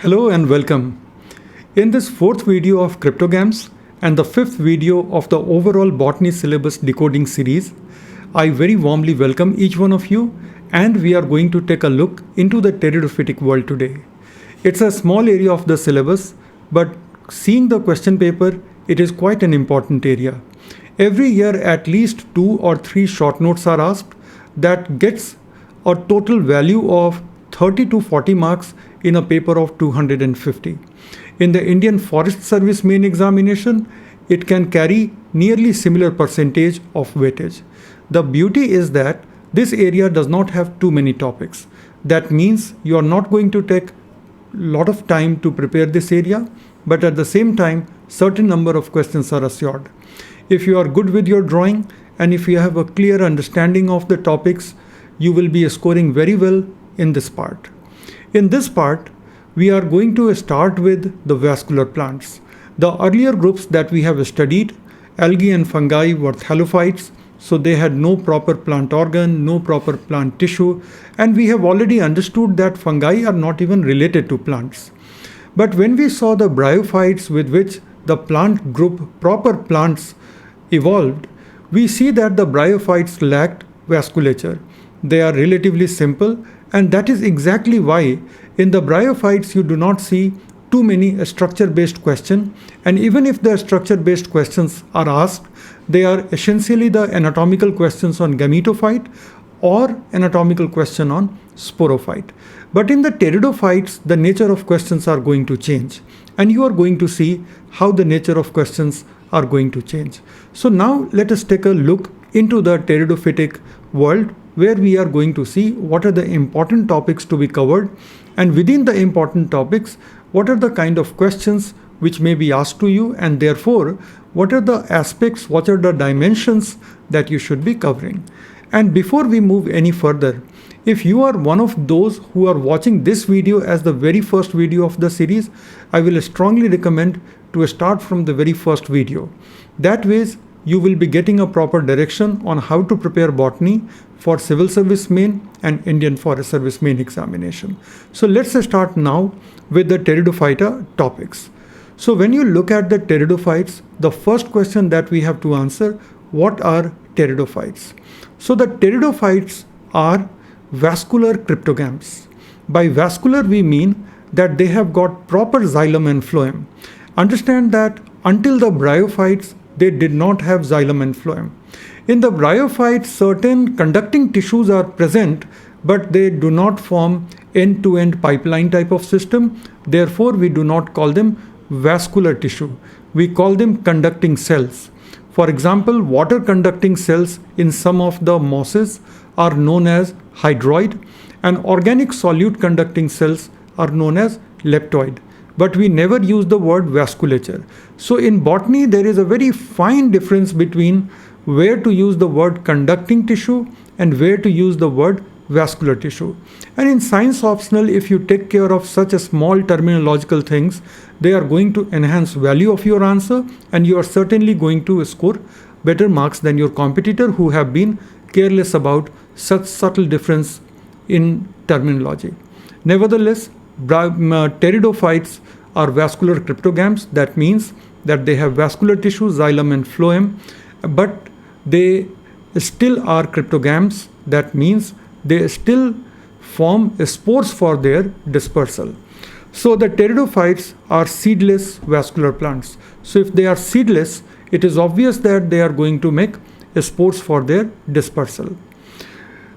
Hello and welcome. In this fourth video of cryptograms and the fifth video of the overall botany syllabus decoding series, I very warmly welcome each one of you, and we are going to take a look into the pteridophytic world today. It's a small area of the syllabus, but seeing the question paper, it is quite an important area. Every year at least 2 or 3 short notes are asked that gets a total value of 30 to 40 marks in a paper of 250. In the Indian Forest Service main examination, it can carry nearly similar percentage of weightage. The beauty is that this area does not have too many topics. That means you are not going to take a lot of time to prepare this area, but at the same time, certain number of questions are assured. If you are good with your drawing and if you have a clear understanding of the topics, you will be scoring very well in this part. In this part, we are going to start with the vascular plants. The earlier groups that we have studied, algae and fungi, were thallophytes, so they had no proper plant organ, no proper plant tissue, and we have already understood that fungi are not even related to plants. But when we saw the bryophytes with which the plant group proper plants evolved, we see that the bryophytes lacked vasculature. They are relatively simple, and that is exactly why in the bryophytes you do not see too many structure-based questions, and even if the structure-based questions are asked, they are essentially the anatomical questions on gametophyte or anatomical question on sporophyte. But in the pteridophytes, the nature of questions are going to change, and you are going to see how the nature of questions are going to change. So now let us take a look into the pteridophytic world, where we are going to see what are the important topics to be covered, and within the important topics, what are the kind of questions which may be asked to you, and therefore what are the aspects, what are the dimensions that you should be covering. And before we move any further, if you are one of those who are watching this video as the very first video of the series, I will strongly recommend to start from the very first video. That way you will be getting a proper direction on how to prepare botany for Civil Service main and Indian Forest Service main examination. So let's start now with the pteridophyta topics. So when you look at the pteridophytes, the first question that we have to answer, what are pteridophytes? So the pteridophytes are vascular cryptogams. By vascular we mean that they have got proper xylem and phloem. Understand that until the bryophytes, they did not have xylem and phloem. In the bryophytes, certain conducting tissues are present, but they do not form end-to-end pipeline type of system. Therefore, we do not call them vascular tissue. We call them conducting cells. For example, water conducting cells in some of the mosses are known as hydroid, and organic solute conducting cells are known as leptoid. But we never use the word vasculature. So in botany, there is a very fine difference between where to use the word conducting tissue and where to use the word vascular tissue. And in science optional, if you take care of such a small terminological things, they are going to enhance value of your answer, and you are certainly going to score better marks than your competitor who have been careless about such subtle difference in terminology. Nevertheless, pteridophytes are vascular cryptogams. That means that they have vascular tissue, xylem and phloem, but they still are cryptogams. That means they still form spores for their dispersal. So the pteridophytes are seedless vascular plants. So if they are seedless, it is obvious that they are going to make spores for their dispersal.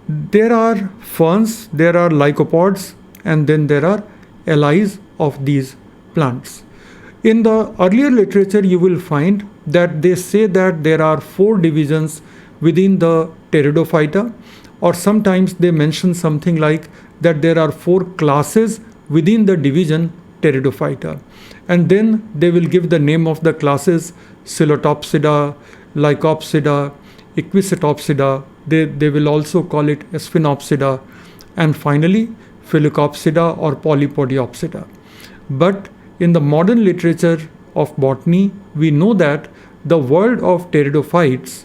There are ferns, there are lycopods, and then there are allies of these plants. In the earlier literature, you will find that they say that there are 4 divisions within the pteridophyta, or sometimes they mention something like that there are 4 classes within the division pteridophyta. And then they will give the name of the classes: Coelurotopsida, Lycopsida, Equisetopsida. They will also call it Sphenopsida, and finally Phyllocopsida or Polypodiopsida. But in the modern literature of botany, we know that the world of pteridophytes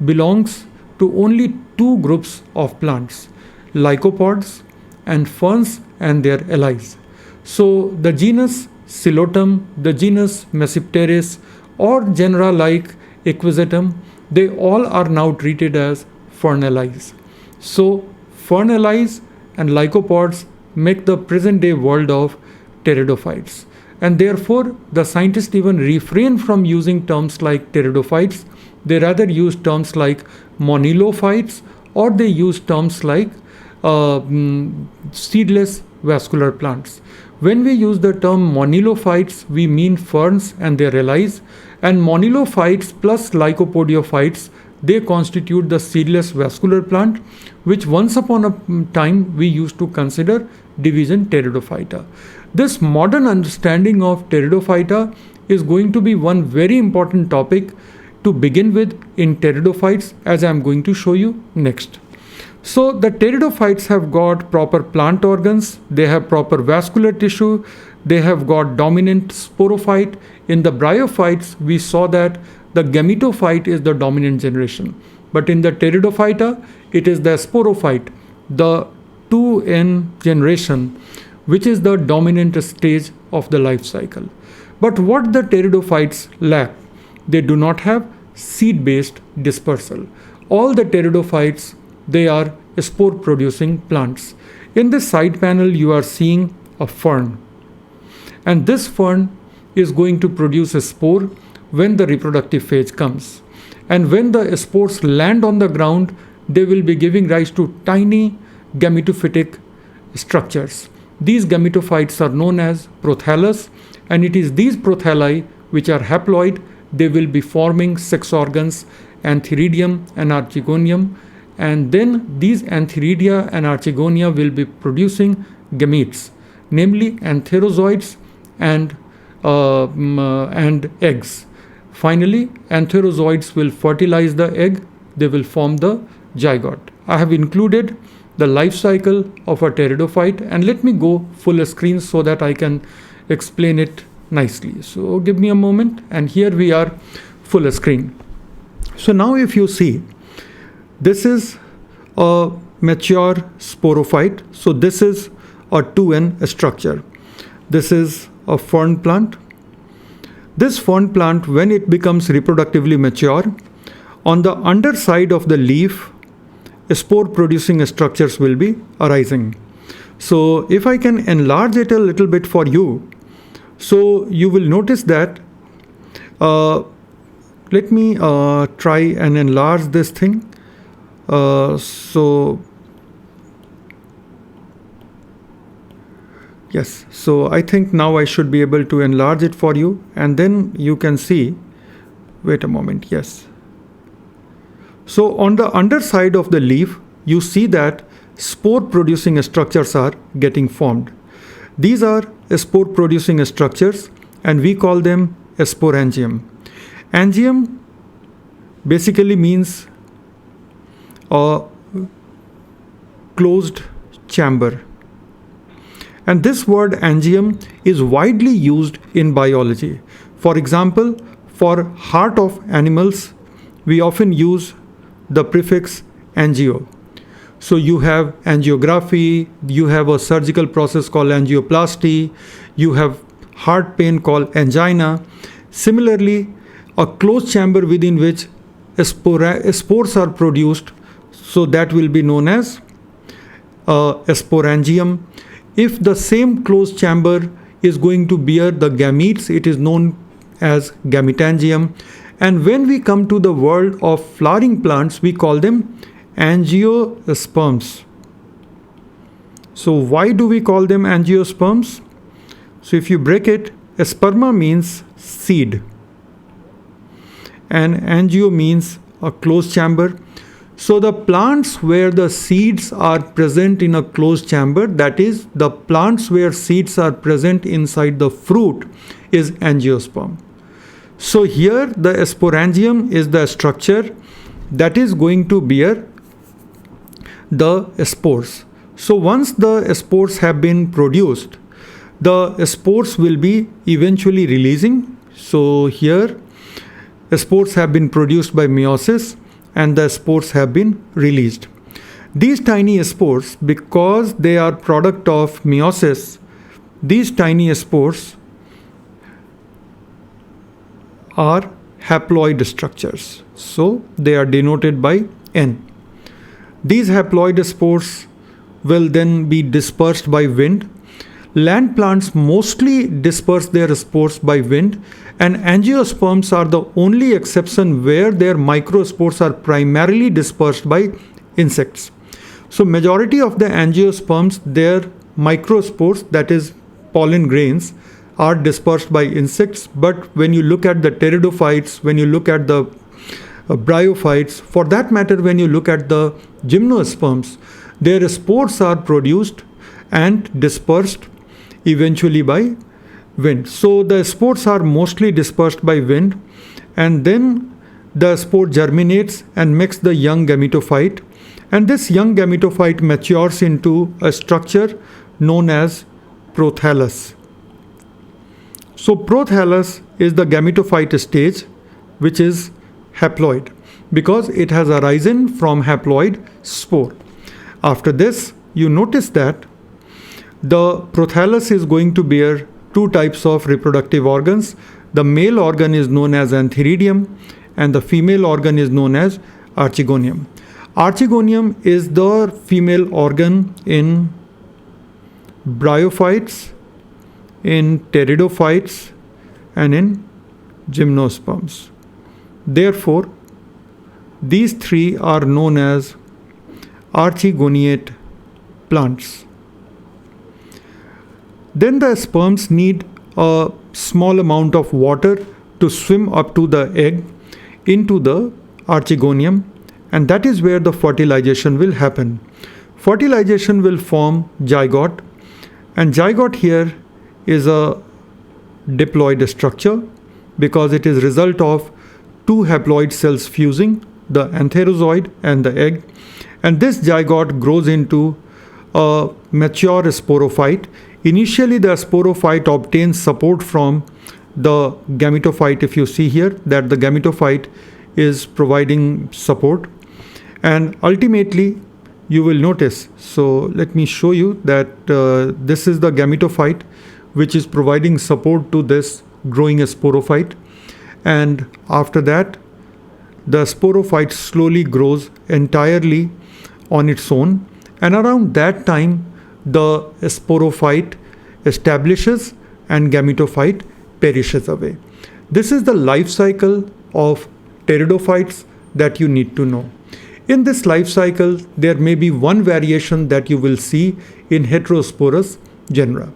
belongs to only 2 groups of plants: lycopods and ferns and their allies. So the genus Psilotum, the genus Mesipteris, or genera like Equisetum, they all are now treated as fernalize. So fernalize and lycopods make the present day world of pteridophytes. And therefore, the scientists even refrain from using terms like pteridophytes. They rather use terms like monilophytes, or they use terms like seedless vascular plants. When we use the term monilophytes, we mean ferns and their allies, and monilophytes plus lycopodiophytes, they constitute the seedless vascular plant, which once upon a time we used to consider division Pteridophyta. This modern understanding of Pteridophyta is going to be one very important topic to begin with in pteridophytes, as I am going to show you next. So the pteridophytes have got proper plant organs, they have proper vascular tissue, they have got dominant sporophyte. In the bryophytes, we saw that the gametophyte is the dominant generation. But in the pteridophyta, it is the sporophyte, the 2n generation, which is the dominant stage of the life cycle. But what the pteridophytes lack? They do not have seed-based dispersal. All the pteridophytes, they are spore-producing plants. In this side panel, you are seeing a fern. And this fern is going to produce a spore when the reproductive phase comes. And when the spores land on the ground, they will be giving rise to tiny gametophytic structures. These gametophytes are known as prothallus, and it is these prothalli which are haploid. They will be forming sex organs, antheridium and archegonium, and then these antheridia and archegonia will be producing gametes, namely antherozoids and eggs. Finally, antherozoids will fertilize the egg, they will form the zygote. I have included the life cycle of a pteridophyte, and let me go full screen so that I can explain it nicely. So give me a moment, and here we are full screen. So now if you see, this is a mature sporophyte. So this is a 2n structure. This is a fern plant. This fern plant, when it becomes reproductively mature, on the underside of the leaf, spore producing structures will be arising. So if I can enlarge it a little bit for you, so you will notice that, let me try and enlarge this thing. Yes, so I think now I should be able to enlarge it for you, and then you can see, wait a moment, yes. So on the underside of the leaf, you see that spore producing structures are getting formed. These are spore producing structures, and we call them sporangium. Angium basically means a closed chamber. And this word angium is widely used in biology. For example, for heart of animals, we often use the prefix angio. So you have angiography, you have a surgical process called angioplasty, you have heart pain called angina. Similarly, a closed chamber within which spores are produced, so that will be known as a sporangium. If the same closed chamber is going to bear the gametes, it is known as gametangium. And when we come to the world of flowering plants, we call them angiosperms. So why do we call them angiosperms? So if you break it, sperma means seed, and angio means a closed chamber. So the plants where the seeds are present in a closed chamber, that is, the plants where seeds are present inside the fruit, is angiosperm. So here the sporangium is the structure that is going to bear the spores. So once the spores have been produced, the spores will be eventually releasing. So here spores have been produced by meiosis, and the spores have been released. These tiny spores, because they are product of meiosis, These tiny spores are haploid structures. So they are denoted by N. These haploid spores will then be dispersed by wind. Land plants mostly disperse their spores by wind, and angiosperms are the only exception where their microspores are primarily dispersed by insects. So majority of the angiosperms, their microspores, that is pollen grains, are dispersed by insects. But when you look at the pteridophytes, when you look at the bryophytes, for that matter when you look at the gymnosperms, their spores are produced and dispersed eventually by wind. So the spores are mostly dispersed by wind, and then the spore germinates and makes the young gametophyte, and this young gametophyte matures into a structure known as prothallus. So prothallus is the gametophyte stage, which is haploid because it has arisen from haploid spore. After this, you notice that the prothallus is going to bear two types of reproductive organs. The male organ is known as antheridium and the female organ is known as archegonium. Archegonium is the female organ in bryophytes, in pteridophytes, and in gymnosperms. Therefore, these three are known as archegoniate plants. Then the sperms need a small amount of water to swim up to the egg into the archegonium, and that is where the fertilization will happen. Fertilization will form zygote, and zygote here is a diploid structure because it is result of two haploid cells fusing, the antherozoid and the egg, and this zygote grows into a mature sporophyte. Initially the sporophyte obtains support from the gametophyte. If you see here that the gametophyte is providing support, and ultimately you will notice, so let me show you that this is the gametophyte which is providing support to this growing sporophyte, and after that the sporophyte slowly grows entirely on its own, and around that time the sporophyte establishes and gametophyte perishes away. This is the life cycle of pteridophytes that you need to know. In this life cycle, there may be one variation that you will see in Heterosporus genera.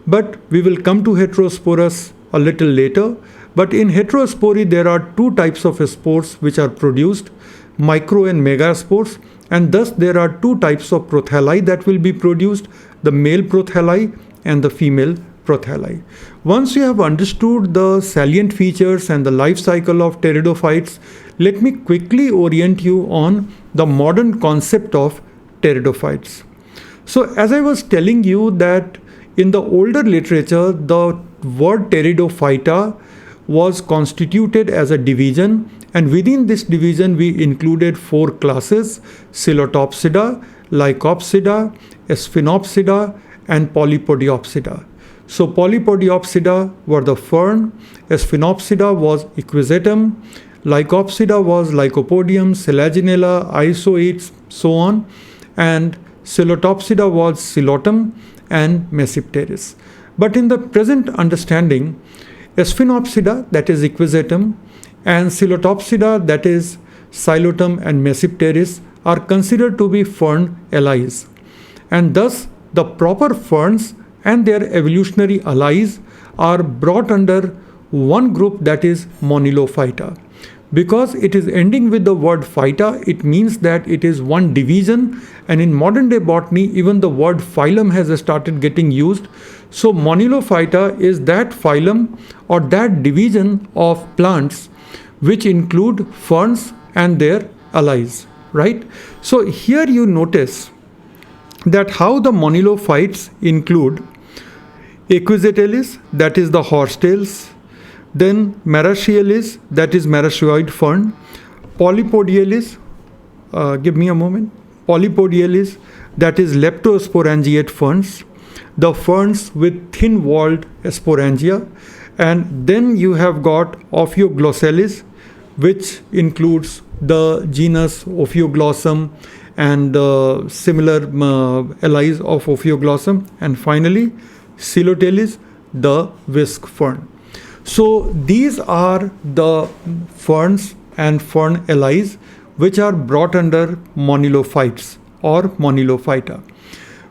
But we will come to Heterosporus a little later. But in Heterospori, there are two types of spores which are produced, micro and megaspores, and thus there are two types of prothalli that will be produced, the male prothalli and the female prothalli. Once you have understood the salient features and the life cycle of pteridophytes, let me quickly orient you on the modern concept of pteridophytes. So as I was telling you that in the older literature, the word pteridophyta was constituted as a division, and within this division we included four classes: Coelurotopsida, Lycopsida, Sphenopsida, and Polypodiopsida. So Polypodiopsida were the fern, Sphenopsida was Equisetum, Lycopsida was Lycopodium, Selaginella, Isoetes, so on, and Coelurotopsida was Coelotum and Mesipteris. But in the present understanding, Sphenopsida, that is Equisetum, and Coelurotopsida, that is Xylotum and Mesipteris, are considered to be fern allies, and thus the proper ferns and their evolutionary allies are brought under one group, that is Monilophyta. Because it is ending with the word phyta, it means that it is one division, and in modern day botany even the word phylum has started getting used. So Monilophyta is that phylum or that division of plants which include ferns and their allies, right? So here you notice that how the monilophytes include Equisetalis, that is the horsetails, then Maracialis, that is Maraschioid fern, Polypodialis, give me a moment, Polypodialis, that is leptosporangiate ferns, the ferns with thin-walled sporangia, and then you have got Ophioglossales, which includes the genus Ophioglossum and similar allies of Ophioglossum, and finally Coleoteles, the whisk fern. So these are the ferns and fern allies which are brought under Monilophytes or Monilophyta.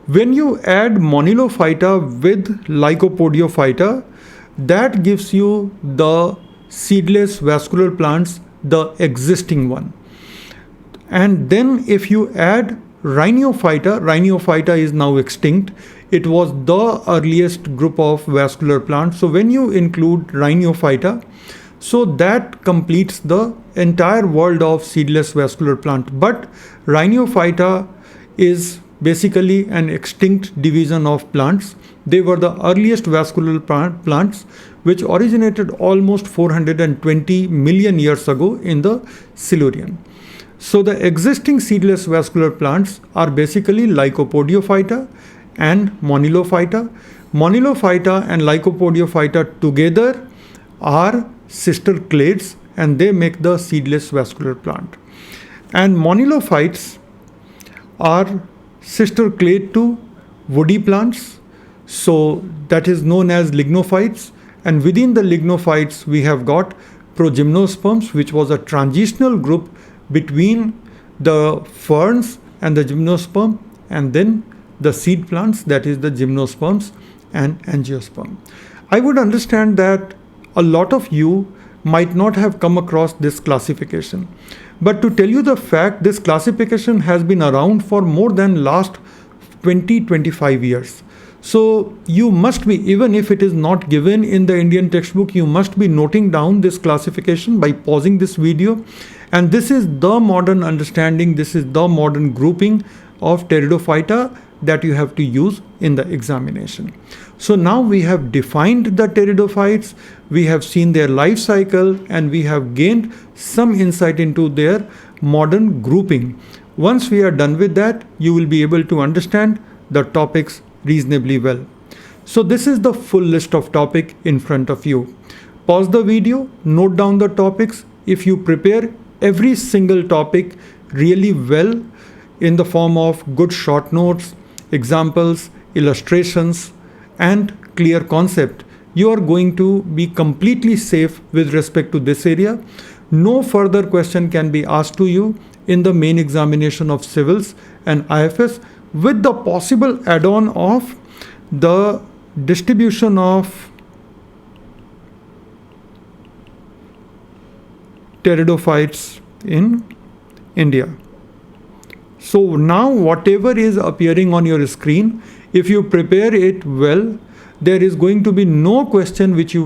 When you add Monilophyta with Lycopodiophyta, that gives you the seedless vascular plants, the existing one. And then if you add Rhiniophyta is now extinct. It was the earliest group of vascular plants. So when you include Rhiniophyta, so that completes the entire world of seedless vascular plant. But Rhiniophyta is basically an extinct division of plants. They were the earliest vascular plants which originated almost 420 million years ago in the Silurian. So the existing seedless vascular plants are basically Lycopodiophyta and Monilophyta. Monilophyta and Lycopodiophyta together are sister clades, and they make the seedless vascular plant. And Monilophytes are sister clade to woody plants, so that is known as lignophytes. And within the lignophytes we have got progymnosperms, which was a transitional group between the ferns and the gymnosperm, and then the seed plants, that is the gymnosperms and angiosperm. I would understand that a lot of you might not have come across this classification, but to tell you the fact, this classification has been around for more than last 20-25 years. So you must be, even if it is not given in the Indian textbook, you must be noting down this classification by pausing this video. And this is the modern understanding, this is the modern grouping of Pteridophyta that you have to use in the examination. So now we have defined the pteridophytes, we have seen their life cycle, and we have gained some insight into their modern grouping. Once we are done with that, you will be able to understand the topics reasonably well. So this is the full list of topic in front of you. Pause the video, note down the topics. If you prepare every single topic really well in the form of good short notes, examples, illustrations, and clear concept, you are going to be completely safe with respect to this area. No further question can be asked to you in the main examination of civils and IFS, with the possible add-on of the distribution of pteridophytes in India. So now whatever is appearing on your screen, if you prepare it well, there is going to be no question which you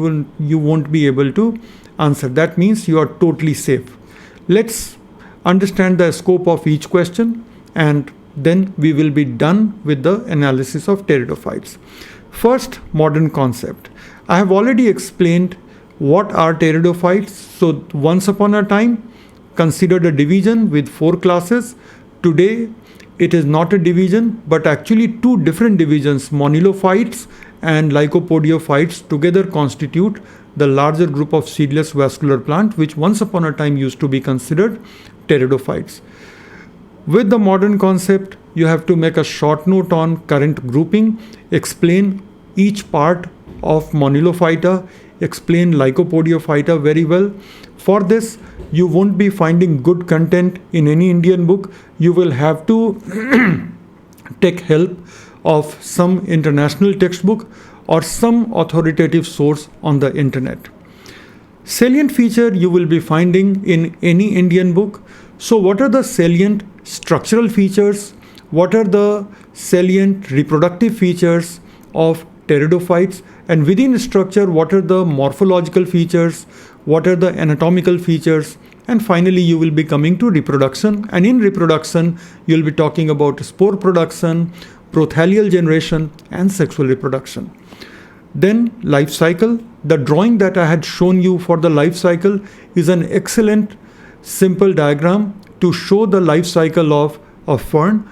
won't be able to answer. That means you are totally safe. Let's understand the scope of each question, and then we will be done with the analysis of pteridophytes. First, modern concept. I have already explained what are pteridophytes. So once upon a time, considered a division with 4 classes. Today, it is not a division, but actually 2 different divisions, Monilophytes and Lycopodiophytes, together constitute the larger group of seedless vascular plant, which once upon a time used to be considered pteridophytes. With the modern concept, you have to make a short note on current grouping, explain each part of Monilophyta, explain Lycopodiophyta very well. For this, you won't be finding good content in any Indian book. You will have to take help of some international textbook or some authoritative source on the internet. Salient feature you will be finding in any Indian book. So what are the salient structural features? What are the salient reproductive features of pteridophytes? And within structure, what are the morphological features? What are the anatomical features? And finally, you will be coming to reproduction. And in reproduction, you will be talking about spore production, prothalial generation, and sexual reproduction. Then life cycle. The drawing that I had shown you for the life cycle is an excellent simple diagram to show the life cycle of a fern.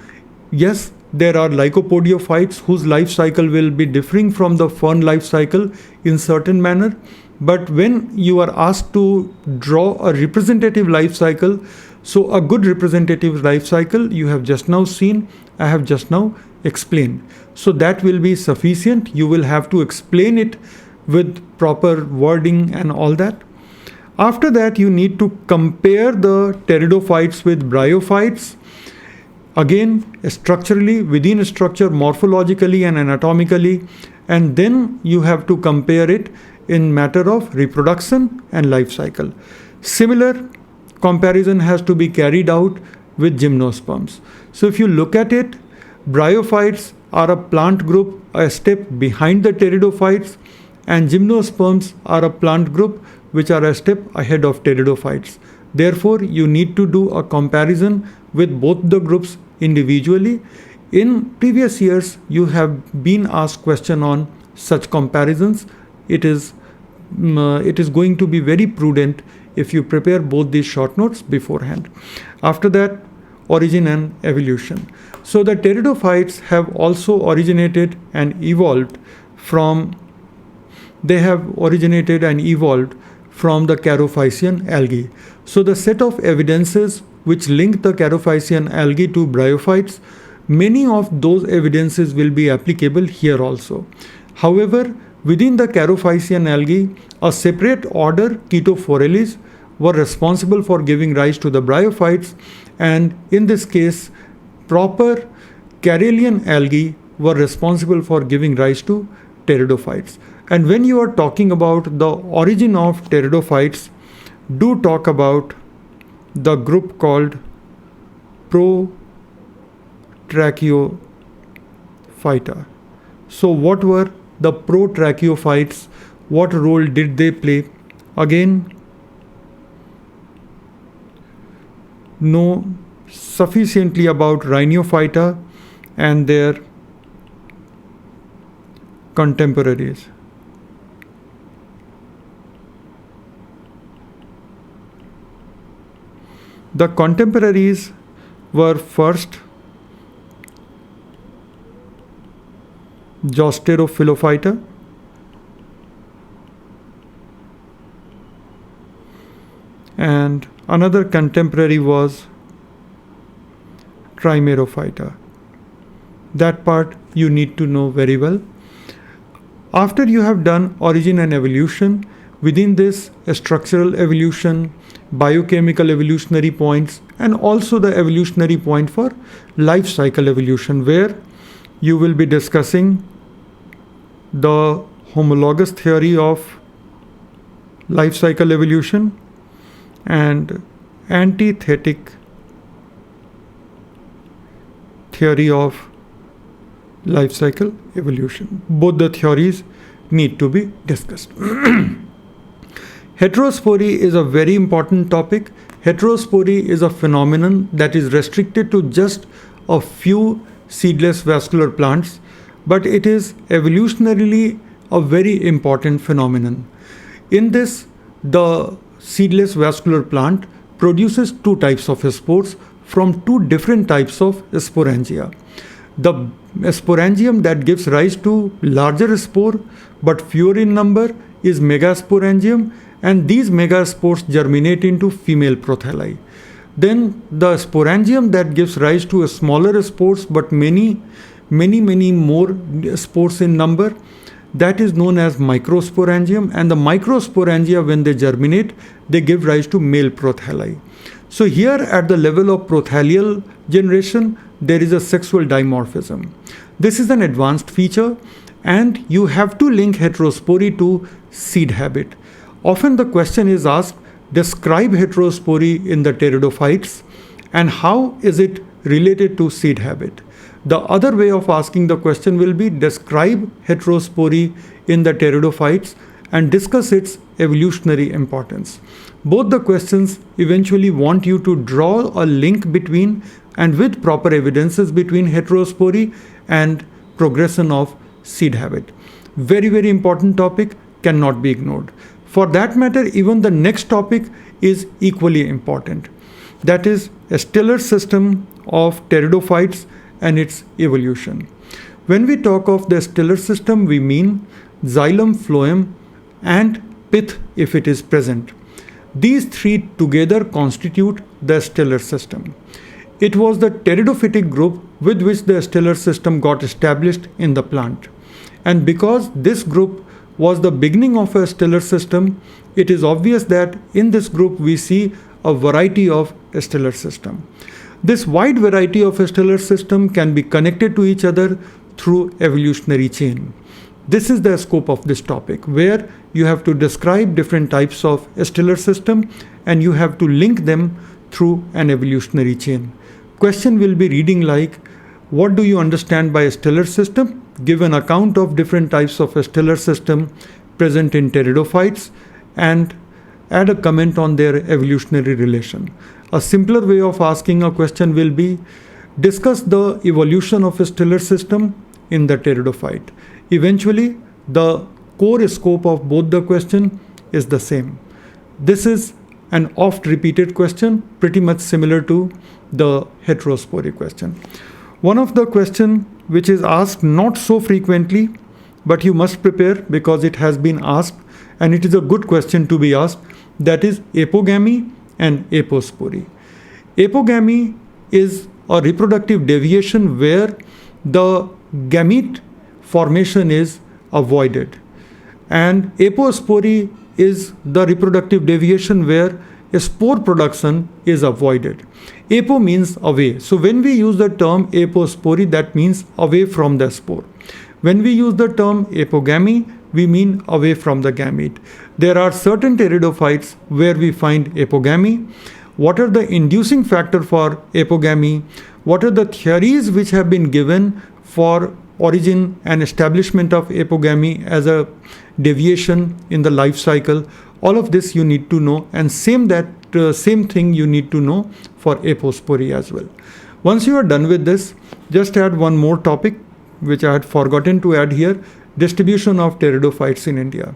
Yes, there are lycopodiophytes whose life cycle will be differing from the fern life cycle in certain manner. But when you are asked to draw a representative life cycle, so a good representative life cycle you have just now seen, I have just now explained. So that will be sufficient. You will have to explain it with proper wording and all that. After that, you need to compare the pteridophytes with bryophytes. Again, structurally, within a structure, morphologically and anatomically, and then you have to compare it in matter of reproduction and life cycle. Similar comparison has to be carried out with gymnosperms. So if you look at it, bryophytes are a plant group a step behind the pteridophytes, and gymnosperms are a plant group which are a step ahead of pteridophytes. Therefore, you need to do a comparison with both the groups individually. In previous years, you have been asked question on such comparisons. It is going to be very prudent if you prepare both these short notes beforehand. After that, origin and evolution. So the pteridophytes have also originated and evolved from the Charophycean algae. So the set of evidences which link the Charophycean algae to bryophytes, many of those evidences will be applicable here also. However, within the Charophycean algae, a separate order, Chaetophorales, were responsible for giving rise to the bryophytes, and in this case, proper Karelian algae were responsible for giving rise to pteridophytes. And when you are talking about the origin of pteridophytes, do talk about the group called Protracheophyta. So what were the Protracheophytes? What role did they play? Again, know sufficiently about Rhiniophyta and their contemporaries. The contemporaries were first Zostaurophyllophyta, and another contemporary was Trimerophyta. That part you need to know very well. After you have done origin and evolution, within this structural evolution, biochemical evolutionary points, and also the evolutionary point for life cycle evolution, where you will be discussing the homologous theory of life cycle evolution and antithetic theory of life cycle evolution. Both the theories need to be discussed. Heterospory is a very important topic. Heterospory is a phenomenon that is restricted to just a few seedless vascular plants, but it is evolutionarily a very important phenomenon. In this, the seedless vascular plant produces two types of spores from two different types of sporangia. The sporangium that gives rise to larger spore but fewer in number is megasporangium, and these megaspores germinate into female protheli. Then the sporangium that gives rise to a smaller spores but many more spores in number, that is known as microsporangium, and the microsporangia, when they germinate, they give rise to male protheli. So here at the level of prothelial generation, there is a sexual dimorphism. This is an advanced feature, and you have to link heterospory to seed habit. Often the question is asked, describe heterospory in the pteridophytes and how is it related to seed habit. The other way of asking the question will be, describe heterospory in the pteridophytes and discuss its evolutionary importance. Both the questions eventually want you to draw a link between and with proper evidences between heterospory and progression of seed habit. Very, very important topic, cannot be ignored. For that matter, even the next topic is equally important. That is a stellar system of pteridophytes and its evolution. When we talk of the stellar system, we mean xylem, phloem, and pith if it is present. These three together constitute the stellar system. It was the pteridophytic group with which the stellar system got established in the plant. And because this group was the beginning of a stellar system, it is obvious that in this group we see a variety of stellar system. This wide variety of a stellar system can be connected to each other through evolutionary chain. This is the scope of this topic, where you have to describe different types of stellar system and you have to link them through an evolutionary chain. Question will be reading like, what do you understand by a stellar system? Give an account of different types of a stellar system present in pteridophytes and add a comment on their evolutionary relation. A simpler way of asking a question will be, discuss the evolution of a stellar system in the pteridophyte. Eventually, the core scope of both the question is the same. This is an oft repeated question, pretty much similar to the heterospory question. One of the question which is asked not so frequently, but you must prepare because it has been asked and it is a good question to be asked, that is apogamy and apospory. Apogamy is a reproductive deviation where the gamete formation is avoided, and apospory is the reproductive deviation where a spore production is avoided. Apo means away. So when we use the term apospory, that means away from the spore. When we use the term apogamy, we mean away from the gamete. There are certain pteridophytes where we find apogamy. What are the inducing factor for apogamy? What are the theories which have been given for origin and establishment of apogamy as a deviation in the life cycle? All of this you need to know, and same thing you need to know for apospory as well. Once you are done with this, just add one more topic which I had forgotten to add here, distribution of pteridophytes in India.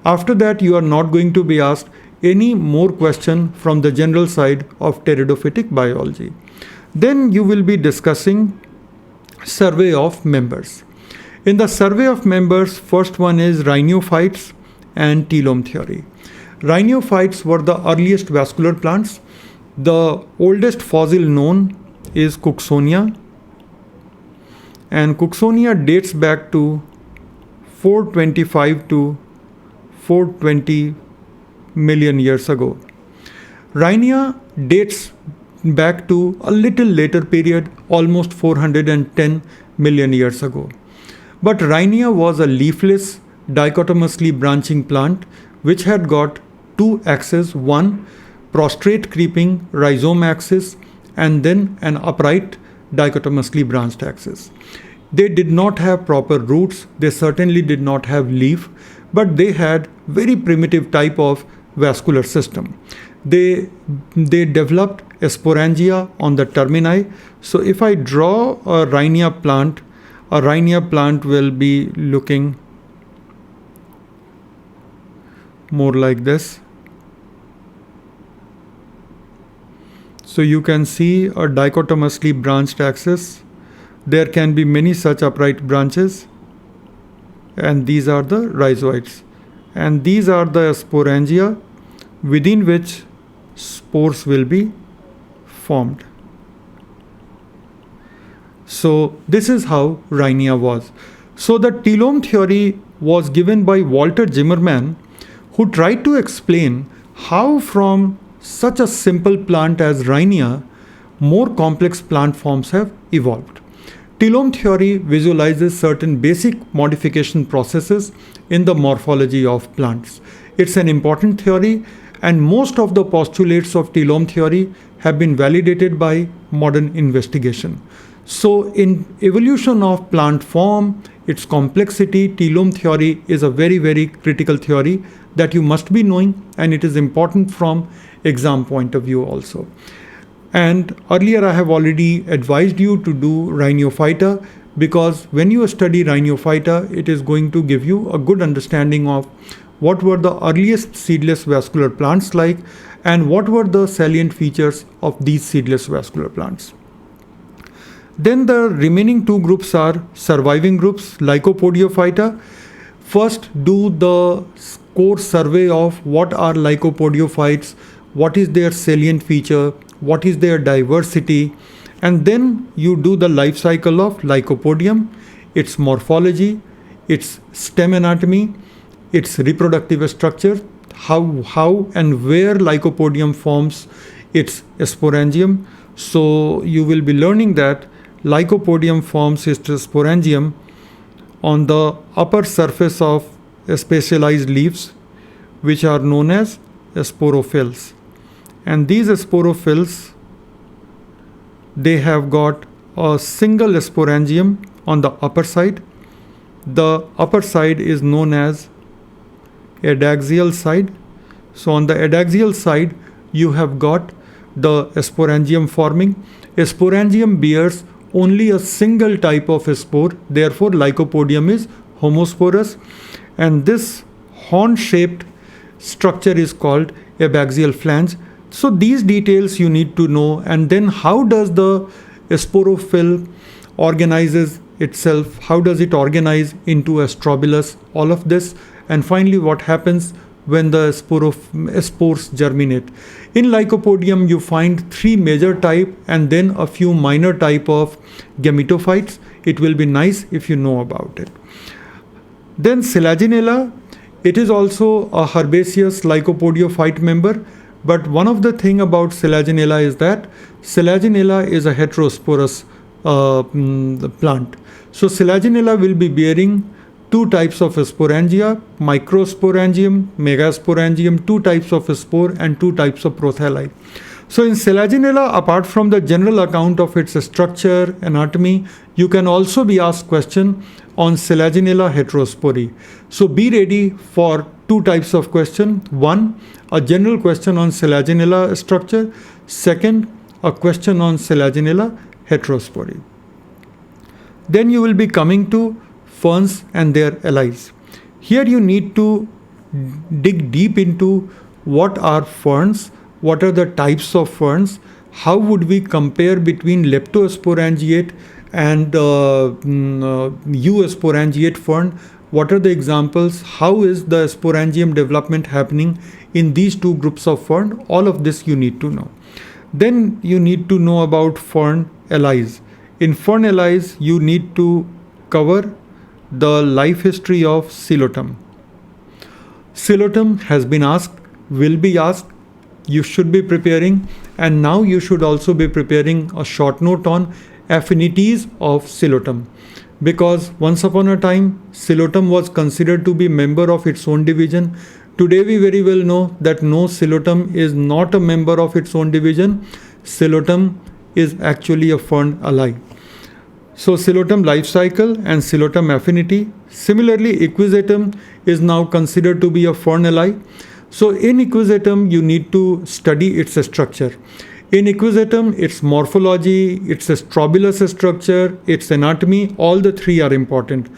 After that, you are not going to be asked any more question from the general side of pteridophytic biology. Then you will be discussing survey of members. In the survey of members, first one is rhinophytes and telome theory. Rhinophytes were the earliest vascular plants. The oldest fossil known is Cooksonia, and Cooksonia dates back to 425 to 420 million years ago. Rhynia dates back to a little later period, almost 410 million years ago. But Rhynia was a leafless, dichotomously branching plant which had got two axes, one prostrate creeping rhizome axis and then an upright dichotomously branched axis. They did not have proper roots, they certainly did not have leaf, but they had very primitive type of vascular system. They developed a sporangia on the termini. So if I draw a Rhynia plant will be looking more like this. So you can see a dichotomously branched axis. There can be many such upright branches, and these are the rhizoids, and these are the sporangia within which spores will be formed. So this is how Rhynia was. So the telome theory was given by Walter Zimmermann, who tried to explain how from such a simple plant as Rhynia, more complex plant forms have evolved. Telome theory visualizes certain basic modification processes in the morphology of plants. It's an important theory, and most of the postulates of telome theory have been validated by modern investigation. So in evolution of plant form, its complexity, telome theory is a very, very critical theory that you must be knowing, and it is important from exam point of view also. And earlier I have already advised you to do Rhinophyta, because when you study Rhinophyta, it is going to give you a good understanding of what were the earliest seedless vascular plants like and what were the salient features of these seedless vascular plants. Then the remaining two groups are surviving groups, Lycopodiophyta. First, do the core survey of what are lycopodiophytes, what is their salient feature, what is their diversity, and then you do the life cycle of Lycopodium, its morphology, its stem anatomy, its reproductive structure, how and where Lycopodium forms its sporangium. So you will be learning that Lycopodium forms its sporangium on the upper surface of specialized leaves, which are known as sporophylls. And these sporophylls, they have got a single sporangium on the upper side. The upper side is known as adaxial side. So on the adaxial side, you have got the sporangium forming. A sporangium bears only a single type of spore, therefore Lycopodium is homosporous, and this horn-shaped structure is called abaxial flange. So these details you need to know. And then how does the sporophyll organizes itself, how does it organize into a strobilus, all of this, and finally what happens when the spores germinate. In Lycopodium you find three major type and then a few minor type of gametophytes. It will be nice if you know about it. Then Selaginella, it is also a herbaceous lycopodiophyte member, but one of the thing about Selaginella is that Selaginella is a heterosporous plant. So Selaginella will be bearing two types of sporangia, microsporangium, megasporangium, two types of spore and two types of prothalli. So in Selaginella, apart from the general account of its structure, anatomy, you can also be asked question on Selaginella heterospory. So be ready for two types of question. One, a general question on Selaginella structure. Second, a question on Selaginella heterospory. Then you will be coming to ferns and their allies. Here you need to dig deep into what are ferns, what are the types of ferns, how would we compare between leptosporangiate and eusporangiate fern, what are the examples, how is the sporangium development happening in these two groups of fern, all of this you need to know. Then you need to know about fern allies. In fern allies, you need to cover the life history of Coleotem. Coleotem has been asked, will be asked, you should be preparing, and now you should also be preparing a short note on affinities of Coleotem. Because once upon a time, Coleotem was considered to be member of its own division. Today we very well know that no, Coleotem is not a member of its own division. Coleotem is actually a fern ally. So Coleotem life cycle and Coleotem affinity. Similarly, Equisetum is now considered to be a fern ally. So in Equisetum, you need to study its structure. In Equisetum, its morphology, its strobilus structure, its anatomy, all the three are important.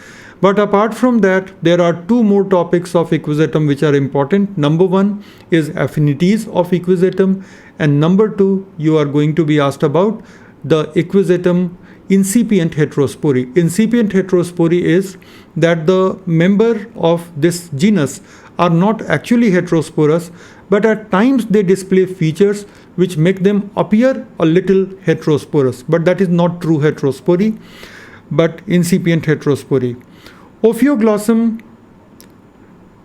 But apart from that, there are two more topics of Equisetum which are important. Number one is affinities of Equisetum, and number two, you are going to be asked about the Equisetum incipient heterospory. Incipient heterospory is that the member of this genus are not actually heterosporous, but at times they display features which make them appear a little heterosporous. But that is not true heterospory, but incipient heterospory. Ophioglossum,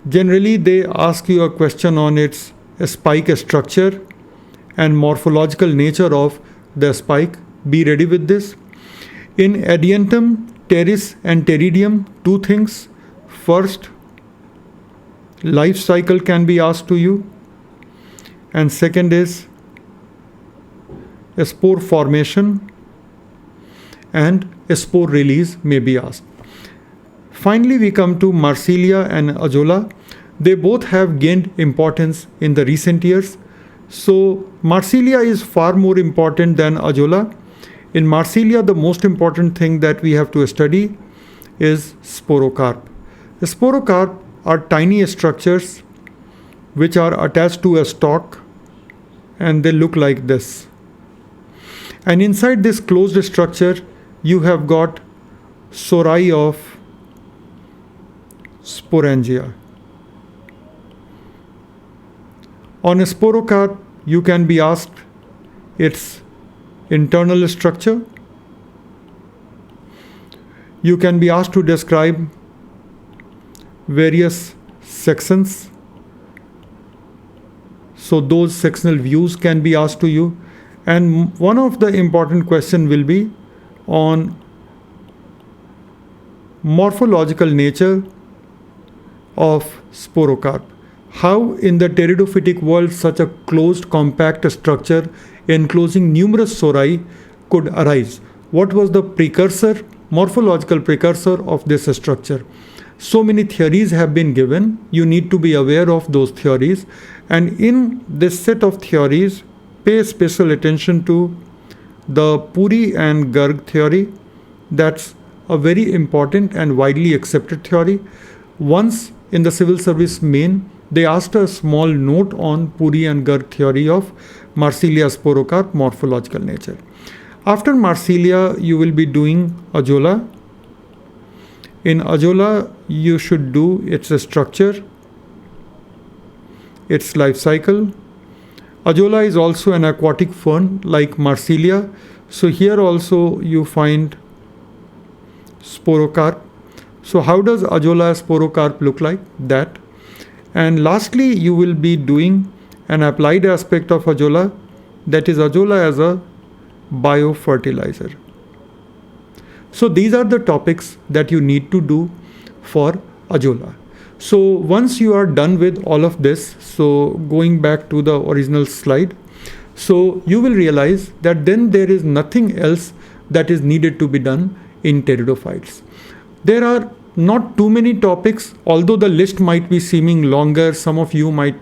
generally they ask you a question on its spike structure and morphological nature of the spike. Be ready with this. In Adiantum, Pteris and Pteridium, two things. First, life cycle can be asked to you, and second is spore formation and spore release may be asked. Finally, we come to Marsilia and Azolla. They both have gained importance in the recent years. So Marsilia is far more important than Azolla. In Marsilia, the most important thing that we have to study is sporocarp. The sporocarp are tiny structures which are attached to a stalk, and they look like this. And inside this closed structure, you have got sori of sporangia. On a sporocarp, you can be asked its internal structure. You can be asked to describe various sections. So those sectional views can be asked to you. And one of the important questions will be on morphological nature of sporocarp. How in the pteridophytic world such a closed compact structure enclosing numerous sori could arise? What was the precursor, morphological precursor of this structure? So many theories have been given. You need to be aware of those theories. And in this set of theories, pay special attention to the Puri and Garg theory. That's a very important and widely accepted theory. Once in the civil service main, they asked a small note on Puri and Garg theory of Marsilia sporocarp morphological nature. After Marsilia, you will be doing Azolla. In Azolla, you should do its structure, its life cycle. Azolla is also an aquatic fern like Marsilia. So here also you find sporocarp. So how does Azolla sporocarp look like? That. And lastly, you will be doing an applied aspect of Azolla, that is Azolla as a biofertilizer. So these are the topics that you need to do for Azolla. So once you are done with all of this, so going back to the original slide, so you will realize that then there is nothing else that is needed to be done in pteridophytes. There are not too many topics, although the list might be seeming longer. Some of you might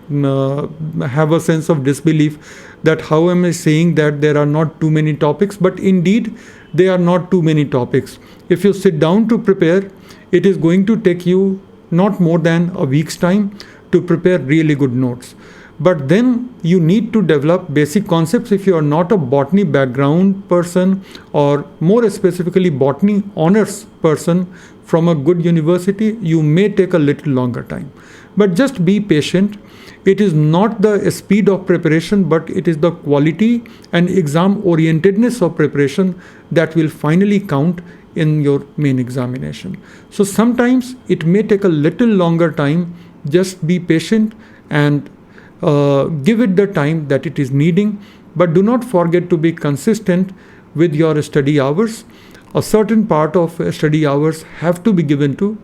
have a sense of disbelief that how am I saying that there are not too many topics, but indeed there are not too many topics. If you sit down to prepare, it is going to take you not more than a week's time to prepare really good notes. But then you need to develop basic concepts. If you are not a botany background person, or more specifically botany honors person from a good university, you may take a little longer time. But just be patient. It is not the speed of preparation, but it is the quality and exam orientedness of preparation that will finally count in your main examination. So sometimes it may take a little longer time. Just be patient and give it the time that it is needing, but do not forget to be consistent with your study hours. A certain part of study hours have to be given to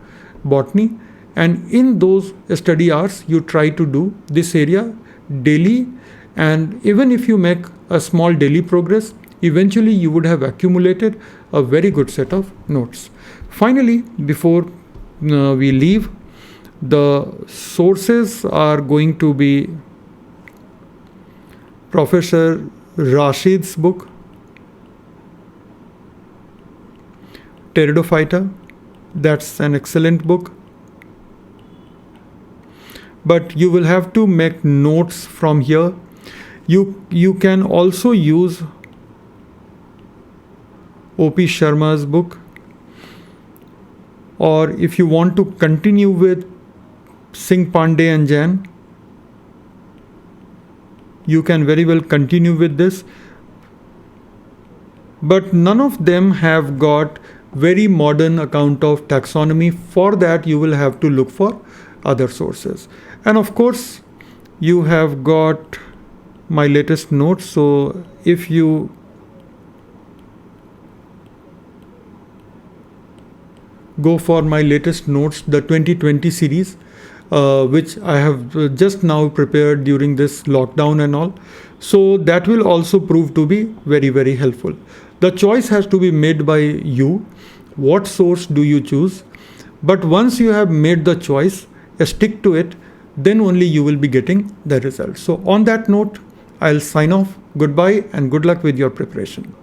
botany, and in those study hours you try to do this area daily, and even if you make a small daily progress, eventually you would have accumulated a very good set of notes. Finally, before we leave, the sources are going to be Professor Rashid's book, Pteridophyta. That's an excellent book. But you will have to make notes from here. You can also use O.P. Sharma's book, or if you want to continue with Singh Pandey and Jain, you can very well continue with this. But none of them have got very modern account of taxonomy. For that you will have to look for other sources. And of course you have got my latest notes. So if you go for my latest notes, the 2020 series, which I have just now prepared during this lockdown and all. So that will also prove to be very, very helpful. The choice has to be made by you. What source do you choose? But once you have made the choice, stick to it, then only you will be getting the result. So on that note, I'll sign off. Goodbye and good luck with your preparation.